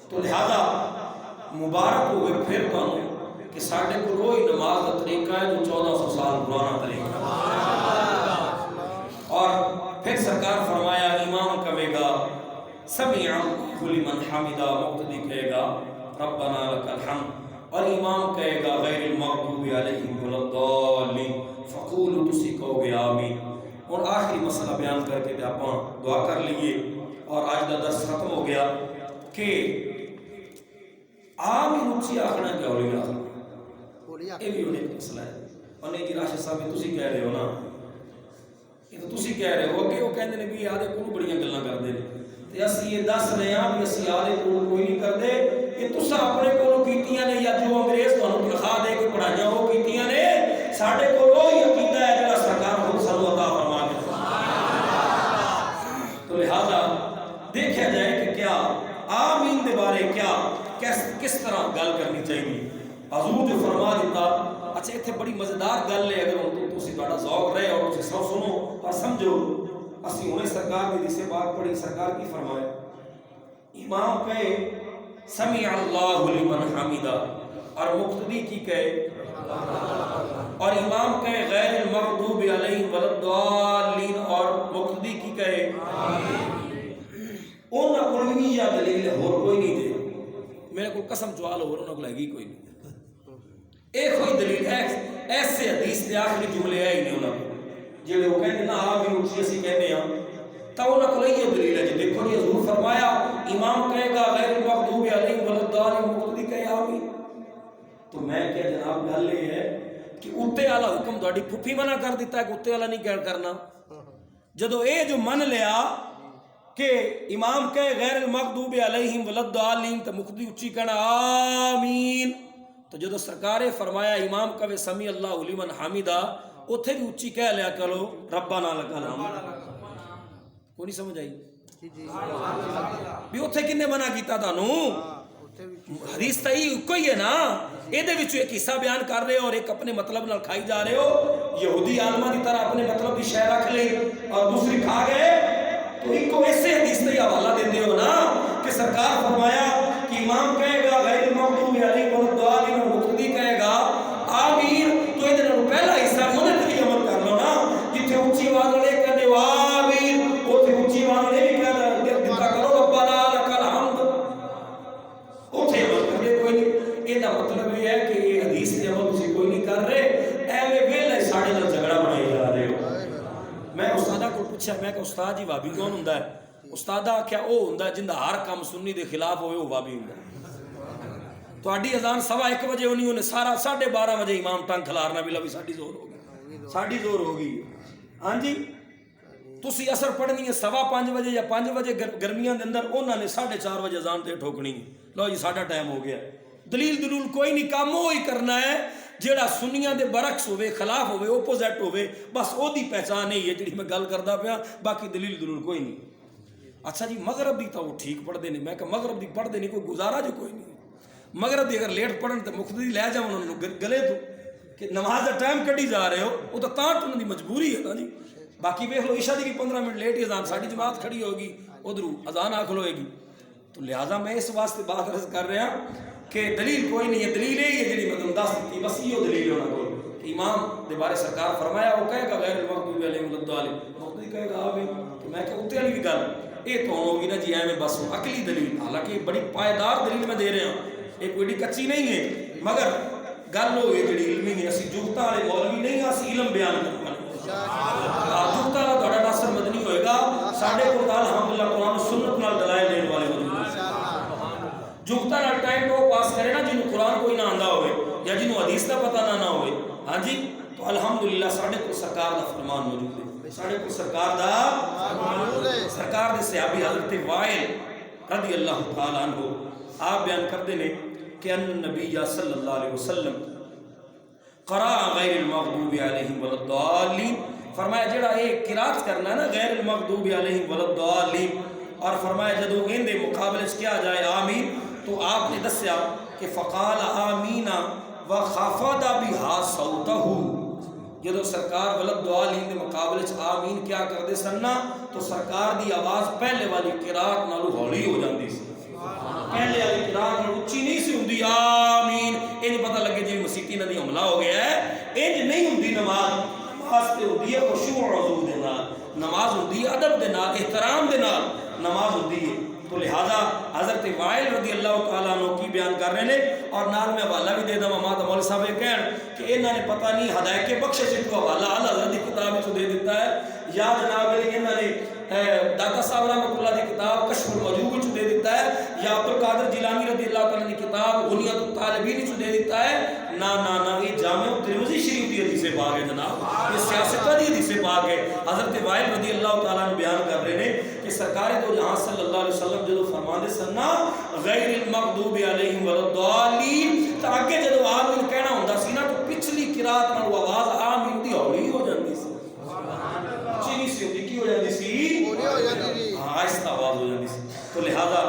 تو لہذا مبارک ہوئے پھر پاؤں کہ ساڑھے کو روئی نماز کا طریقہ ہے جو 1400 سال پرانا طریقہ ہے۔ اور پھر سرکار فرمایا امام کہے گا سمیع لمن حمدہ، مقتدی کہے گا ربنا لک الحمد، اور امام کہے گا غیر المغضوب علیہم ولا الضالین فقولوا، تسی کہو گے آمین۔ اور آخری مسئلہ بیان کر کے آپ دعا کر لیے اور آج کا درس ختم ہو گیا کہ آمین اچھی آخنا کیا ہولی آخنا، یہ بھی انہیں مسئلہ ہے۔ اور نہیں جی راشد صاحب تسی کہہ رہے ہو نا، یہ تو تسی کہہ رہے ہو کہ وہ کہندے نے بھی آدھے کو بڑیاں گلاں کردے نے تے اسی یہ دس رہے ہیں بھی اسی آدھے کو کوئی نہیں کردے، یہ تسا اپنے کو کیتیاں نے یا جو انگریز تانوں تنخواہ دے کے پڑھائیاں وہ کیتیاں نے، ساڈے کو وہی عقیدہ ہے جڑا سرکار خود سانوں عطا فرما کے۔ تو لہذا دیکھا جائے کہ کیا آمین دے بارے کیا کس طرح گل کرنی چاہیے۔ حضور جو فرما دیتا، اچھا اتنے بڑی مزیدار گل ہے، اگر تسی تہاڈا ذوق رہے اور تسی سب سنو اور سمجھو، اسی انہیں سرکار نے جسے بات پڑھی، سرکار کی فرمائے امام کہے سمیع اللہ لمن حمدہ اور مقتدی کی کہے، اور امام کہے غیر المغضوب علیہم ولا الضالین اور مقتدی کی کہے انہاں کوئی نہیں یا دلیل اور کوئی نہیں دے، میرے کو قسم چوال اور انہاں کو لگی کوئی نہیں، ایک کوئی دلیل ایسے حدیث دے آخری جملے ہے ہی نہیں انہاں کو جڑے وہ کہنے نا آمین اچھی اسی کہنے ہیں، تو انہاں کو یہ دلیل ہے جی دیکھو جی حضور فرمایا امام کہے گا غیر المغضوب علیہم ولا الضالین مقتدی کہے آمین۔ تو میں کیا جناب گل یہ ہے کہ اتے والا حکم تہاڈی پھپھی منع کر دیتا ہے کہ اتے والا نہیں کرنا، جدو اے جو من لیا کہ امام کہے غیر المغضوب علیہم ولا الضالین تو مقتدی اچھی کہنا آمین، تو جدو سرکار فرمایا امام کہے سمیع اللہ لمن حمدہ اتھے بھی اچھی کہہ لیا کرو ربنا لک الحمد۔ کوئی نہیں سمجھ آئی بھی اتھے کنے منع کیتا تانوں؟ حدیث تو کوئی ہے نا، یہ ایک حصہ بیان کر رہے ہو اور ایک اپنے مطلب نال کھائی جا رہے ہو، یہودی عالمہ کی طرح اپنے مطلب کی شے رکھ لی اور دوسری کھا گئے، تو ایک کو ایسے حدیث تے حوالہ دیندے ہو نا کہ سرکار فرمایا کہ امام کہے گا غیر المغضوب علیہم ولا الضالین اور مقتدی کہے گا آمین، تو یہ دنوں پہلا حصہ انہیں تری عمل کر لو نا، جتھے اونچی آواز والے کہتے ہو آمین اتھے اونچی آواز والے بھی کہتا دیتا کرو ربنا لک الحمد، اتھے عمل کرنے کوئی نہیں۔ یہ مطلب یہ ہے کہ یہ حدیث نے عمل تسی کوئی نہیں کر رہے، ایویں ویلے ساڑھے نال جھگڑا بنائی جا رہے ہو۔ میں استادہ کو پوچھا، میں کہ استاد جی وابی کون ہوندا ہے؟ استادہ کیا او ہوندا ہے جندا ہر کام سنی دے خلاف ہوئے وہ وابی ہوندا ہے۔ تہاڈی اذان 1:15 بجے ہونی، انہیں سارا 12:30 بجے امام ٹنگ کھلارنا بھی ساڈی زور ہو گئی، ساڈی زور ہو گئی۔ ہاں جی تسی اثر پڑھنی ہے 5:15 بجے یا 5 بجے گرمیاں دے اندر، انہوں نے 4:30 بجے اذان تے ٹھوکنی ہے، لو جی ساڈا ٹائم ہو گیا، دلیل دلول کوئی نہیں، کام وہی کرنا ہے جیڑا سنیاں دے برعکس ہوئے، خلاف ہوئے، اپوزٹ ہوئے، بس او دی پہچان ہی ہے جڑی میں گل کردا پیا، باقی دلیل دلول کوئی نہیں۔ اچھا جی مغرب دی تو وہ ٹھیک پڑھ دے نہیں، میں کہ مغرب دی پڑھ دے نہیں، کوئی گزارا جو کوئی نہیں۔ مغرب دی اگر لیٹ پڑھن تو مقتدی لے جاؤ انہوں نے گلے تو کہ نماز دا ٹائم کٹی جا رہے ہو، وہ تو انہوں دی مجبوری ہے نا جی۔ باقی دیکھ لو عشاء دی بھی 15 منٹ لیٹ ہی اذان، ساڑی جماعت کھڑی ہوگی ادھر اذان آکھ لوئے گی، تو لہٰذا میں اس واسطے بات عرض کر رہا کہ دلیل کوئی نہیں ہے، دلیل یہی ہے جڑی میں تم دس دیتی، بس یہ دلیل ہونا کوئی۔ امام دے بارے سرکار فرمایا وہ کہے گا غیر المغضوب علیہم ولا الضالین، مقتدی کہے گا آمین، تو میں کہ اتنے والی بھی گل یہ تو ہوگی نا جی میں بس عقلی دلیل، حالانکہ بڑی پائیدار دلیل میں دے رہے ہیں، ایک کوئی کچی نہیں ہے، مگر گل ہوئی جڑی علمی ہے، اسی جگتا والے مولوی نہیں، اسی علم بیان کرنا جگتا والا تھوڑا ناصر مدنی ہوئے گا، ساڈے کو الحمدللہ قرآن و سنت نال دلائل دین والے مدنی جگتا نال ٹائم کو پاس کرے نا جنہوں قرآن کوئی نہ آندا ہوئے یا جنہوں حدیث کا پتہ نہ ہوئے، ہاں جی، تو الحمدللہ ساڈے کو سرکار دا فرمان موجود ہے، ساڈے کو سرکار دا سرکار دے صحابی حضرت وائل رضی اللہ تعالیٰ عنہ آپ بیان کرتے ہیں کہ ان نبی صلی اللہ علیہ وسلم قرأ غیر المغضوب علیہم ولا الضالین، فرمایا جڑا ایک قرات کرنا ہے نا غیر المغضوب علیہم ولا الضالین، اور فرمایا جدو ان دے مقابلے سے کیا جائے آمین، تو آپ نے دسیا کہ فقال آمین وخفض بها صوتہ، جدو سرکار ولا الضالین دے مقابلے سے آمین کیا کر دے سننا، تو سرکار دی آواز پہلے والی قرات نالو ہولی ہو جاندی سی، پہلے والی قرات نالو اونچی نہیں سی ہوندی آمین، انج پتہ لگے جی مسیتی نہ دی حملہ ہو گیا ہے، انج نہیں ہوندی نماز، نماز تے ہوندی ہے خشوع و حضور دے نال، نماز ہوندی ہے ادب دے نال، احترام دے نال نماز ہوندی ہے۔ تو لہذا حضرت وائل رضی اللہ تعالیٰ عنہ کی بیان کر رہے ہیں، اور نال میں حوالہ بھی دے دا ماما مولوی صاحب کہن کہ انہوں نے پتہ نہیں ہدایت کے بخشش کو حوالہ حضرت کی کتاب میں دے دیتا ہے، یا جناب انہوں نے داتا صاحب رحمۃ اللہ کی کتاب کشف المجوب وچ دے دیتا ہے، یا عبدالقادر جیلانی رضی اللہ تعالیٰ کی کتاب غنیۃ الطالبین وچ دے دیتا ہے، نہ یہ جامع ترمذی شریف دی حدیث پاک ہے جناب، یہ سیاستہ دی حدیث پاک ہے۔ حضرت وائل رضی اللہ تعالیٰ عنہ بیان کر رہے ہیں کہ سرکار دو جہاں صلی اللہ علیہ وسلم جدو فرماندے سننا غیر المغضوب علیہم ولا الضالین، تو آگے جدو آمین کہنا ہوندا سی نا تو پچھلی قرات نال آواز آمین دی ہولی ہو جاندی سی، چینی سی ہوندی کی ہو جاندی سی، آہستہ آواز ہو جاندی سی۔ تو لہذا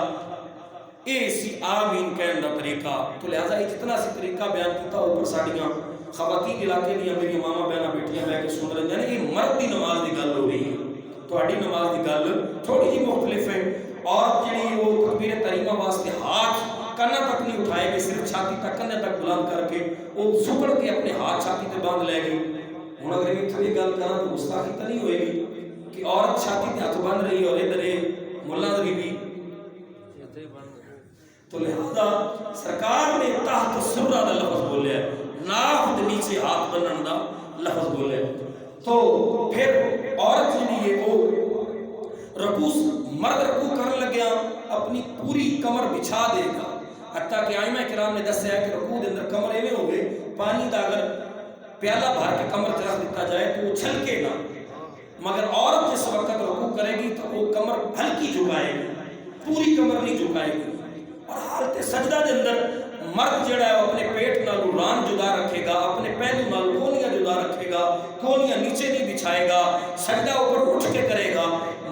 اے سی آمین کہن دا طریقہ، تو لہذا یہ جتنا سی طریقہ بیان کیتا اوپر ساڑیاں خواتین علاقے دیا میری ماما بہنا بیٹیاں بہ کے سن رہے ہیں، یہ مرد دی نماز دی گل ہو رہی ہے، تہاڈی نماز دی گل تھوڑی جی مختلف ہے، اور جڑی وہ تکبیر تحریمہ واسطے ہاتھ کنا تک نہیں اٹھائے گی، صرف چھاتی تک کنے تک بلند کر کے وہ سکڑ کے اپنے ہاتھ چھاتی تے باندھ لے گی۔ ہن اگر یہ تھوڑی گل کراں تو گستاخی تو نہیں ہوئے گی کہ عورت چھاتی تے ہاتھ باندھ رہی ہے اور ادھر ملا دی بھی، تو لہذا سرکار نے تحت سرہ دا لفظ بولیا ہے، ناف دے نیچے ہاتھ بنن دا لفظ بولیا ہے۔ تو پھر عورت جڑی ہے وہ رکوع مرد رکوع کرنے لگیا اپنی پوری کمر بچھا دے گا، حتیٰ کہ ائمہ کرام نے دسیا ہے کہ رکوع دے اندر کمر ایویں ہوگی پانی دا اگر پیالہ بھر کے کمر چ رکھ دیتا جائے تو وہ چھلکے گا، مگر عورت جس وقت رکوع کرے گی تو وہ کمر ہلکی جھکائے گی، پوری کمر نہیں جھکائے گی، اور حالت سجدہ دے اندر مرد جڑا ہے وہ اپنے پیٹ نالو ران جدا رکھے گا، اپنے پہلو نالو کونیاں جدا رکھے گا، کونیاں نیچے نہیں بچھائے گا، سجدہ اوپر اٹھ کے کرے گا،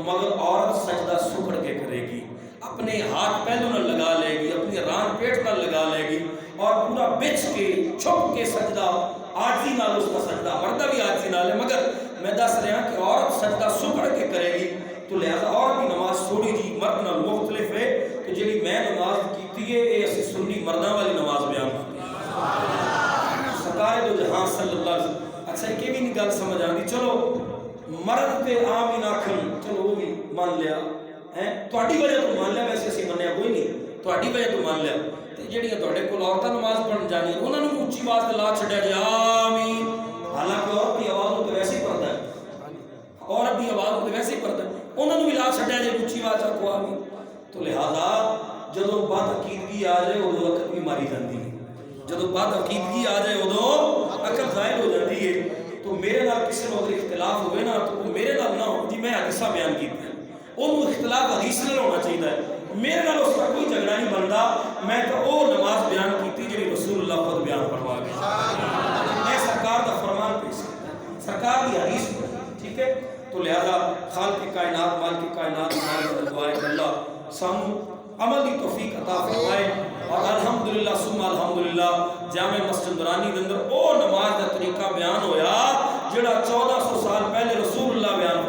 مگر عورت سجدہ سکڑ کے کرے گی، اپنے ہاتھ پہلو نہ لگا لے گی، اپنی ران پیٹ نہ لگا لے گی، اور پورا بچ کے چھپ کے سجدہ عاجزی نال اس کا سجدہ، مردہ بھی عاجزی نال ہے، مگر میں دس رہا کہ عورت سجدہ سکڑ کے کرے گی، تو لہذا اور بھی نماز تھوڑی جی مرد نال مختلف ہے، کہ جڑی میں نماز کیتی ہے یہ اسی سنی مرداں والی نماز بیان کرتی ہے، سرکار دو جہاں صلی اللہ علیہ وسلم۔ اچھا یہ بھی نہیں گل سمجھ آندی، چلو مرد تے آمین آکھن چلو وہ بھی مان لیا ہے، تہاڈی وجہ تو مان لیا، ویسے اسی منیا کوئی نہیں، تہاڈی وجہ تو مان لیا، تے جڑیاں تہاڈے کول عورتاں نماز پڑھن جانی انہاں نوں اونچی آواز تے لا چھڈیا جی آمین، حالانکہ عورت دی آواز تو ویسے ہی پڑھدا ہے، عورت دی آواز تو ویسے ہی پڑھدا ہے، انہاں نوں بھی لا چھڈیا جی اونچی آواز آکھو آمین۔ تو لہذا جدو بد عقیدگی آ جائے ادو عقل بھی ماری جاتی ہے، جدو بد عقیدگی آ جائے ادو عقل ظاہر ہو جاتی ہے۔ تو میرے نال کسی کو اگر اختلاف ہوئے نا تو وہ میرے نال نہ ہو جی میں حدیثہ بیان کی، انہوں اختلاف حدیث نال ہونا چاہیے ہے، میرے نال اس کا کوئی جھگڑا نہیں بنتا، میں تو وہ نماز بیان کی جی رسول اللہ خود بیان فرما گئے، میں سرکار کا فرمان پیش کرتا، سرکار کی حدیث پڑھی، ٹھیک ہے؟ تو لہذا خالق کائنات مالک کائنات مالک دعائے اللہ سامو عمل کی توفیق عطا فرمائے، اور الحمدللہ ثم الحمدللہ جامع مسجد نورانی دے اندر او نماز دا طریقہ بیان ہویا جڑا 1400 سال پہلے رسول اللہ بیان